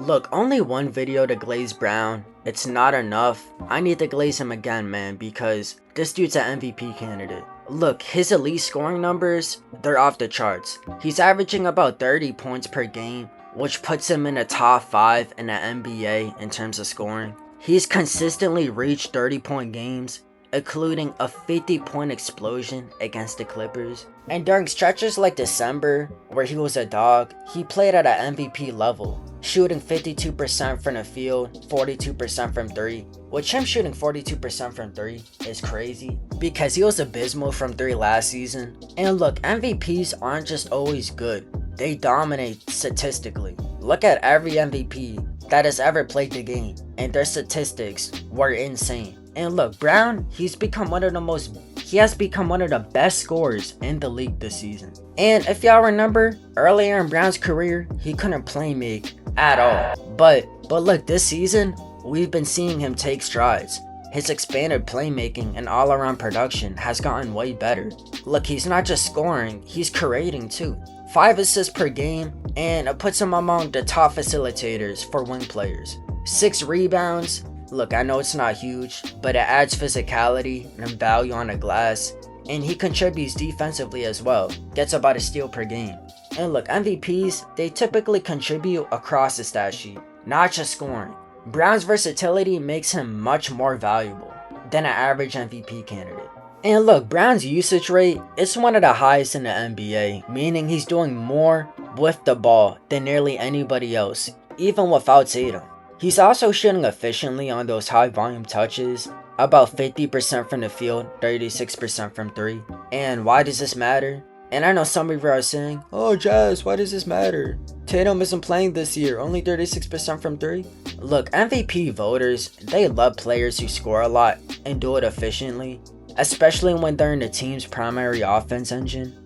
Look, only one video to glaze Brown. It's not enough. I need to glaze him again, man, because this dude's an MVP candidate. Look, his elite scoring numbers, they're off the charts. He's averaging about 30 points per game, which puts him in the top 5 in the NBA in terms of scoring. He's consistently reached 30-point games, including a 50-point explosion against the Clippers. And during stretches like December, where he was a dog, he played at an MVP level, shooting 52% from the field, 42% from 3. Which him shooting 42% from 3 is crazy, because he was abysmal from 3 last season. And look, MVPs aren't just always good, they dominate statistically. Look at every MVP that has ever played the game, and their statistics were insane. And look, Brown, he has become one of the best scorers in the league this season. And if y'all remember, earlier in Brown's career, he couldn't play make at all. But look, this season, we've been seeing him take strides. His expanded playmaking and all-around production has gotten way better. Look, he's not just scoring, he's creating too. 5 assists per game, and it puts him among the top facilitators for wing players. 6 rebounds. Look, I know it's not huge, but it adds physicality and value on the glass, and he contributes defensively as well, gets about a steal per game. And look, MVPs, they typically contribute across the stat sheet, not just scoring. Brown's versatility makes him much more valuable than an average MVP candidate. And look, Brown's usage rate is one of the highest in the NBA, meaning he's doing more with the ball than nearly anybody else, even without Tatum. He's also shooting efficiently on those high volume touches, about 50% from the field, 36% from 3. And why does this matter? And I know some of you are saying, oh Jazz, why does this matter? Tatum isn't playing this year, only 36% from 3. Look, MVP voters, they love players who score a lot and do it efficiently, especially when they're in the team's primary offensive engine.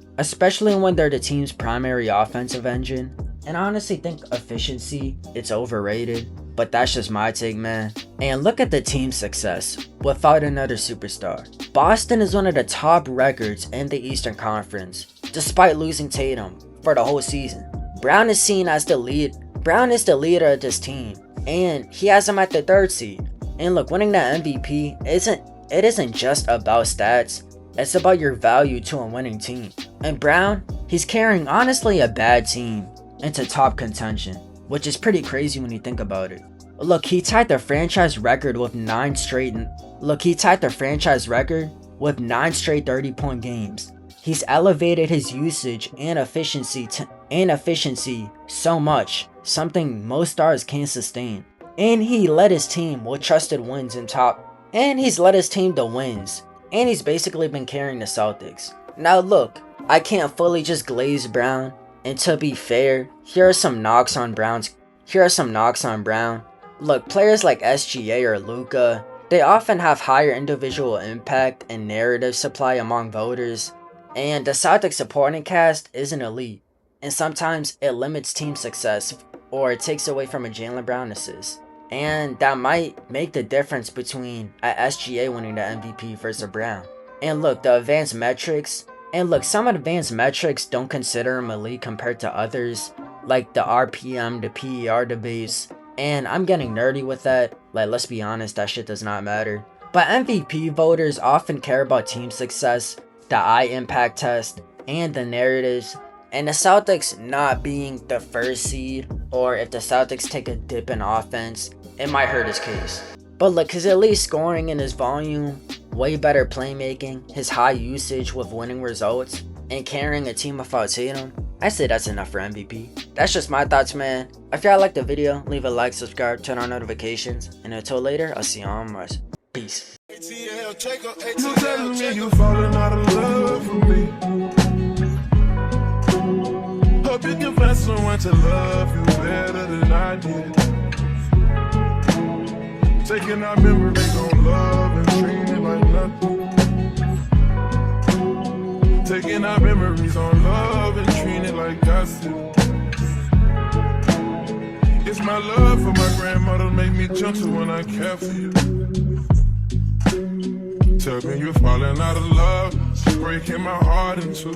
And I honestly think efficiency, it's overrated. But that's just my take, man. And look at the team's success without another superstar. Boston is one of the top records in the Eastern Conference, despite losing Tatum for the whole season. Brown is seen as the leader of this team, and he has him at the 3rd seed. And look, winning the MVP isn't just about stats, it's about your value to a winning team. And Brown, he's carrying honestly a bad team into top contention, which is pretty crazy when you think about it. Look, he tied the franchise record with 9 straight 30-point games. He's elevated his usage and efficiency so much, something most stars can't sustain. And he led his team with trusted wins and he's basically been carrying the Celtics. Now look, I can't fully just glaze Brown. And to be fair, here are some knocks on Brown. Look, players like SGA or Luka, they often have higher individual impact and narrative supply among voters. And the Celtics supporting cast isn't elite. And sometimes it limits team success or it takes away from a Jaylen Brown assist. And that might make the difference between a SGA winning the MVP versus a Brown. And look, some advanced metrics don't consider him elite compared to others, like the RPM, the PER debates, and I'm getting nerdy with that. Like, let's be honest, that shit does not matter. But MVP voters often care about team success, the eye impact test, and the narratives. And the Celtics not being the 1st seed, or if the Celtics take a dip in offense, it might hurt his case. But look, his elite scoring and his volume, way better playmaking, his high usage with winning results, and carrying a team without Tatum, I say that's enough for MVP. That's just my thoughts, man. If y'all liked the video, leave a like, subscribe, turn on notifications, and until later, I'll see you on Mars. Peace. You telling me you falling out of love with me. Hope you can find someone to love you better than I did. Taking our memories on love and treating it like nothing. Taking our memories on love and treating it like gossip. It's my love for my grandmother make me gentle when I care for you. Tell me you're falling out of love, she's breaking my heart in two.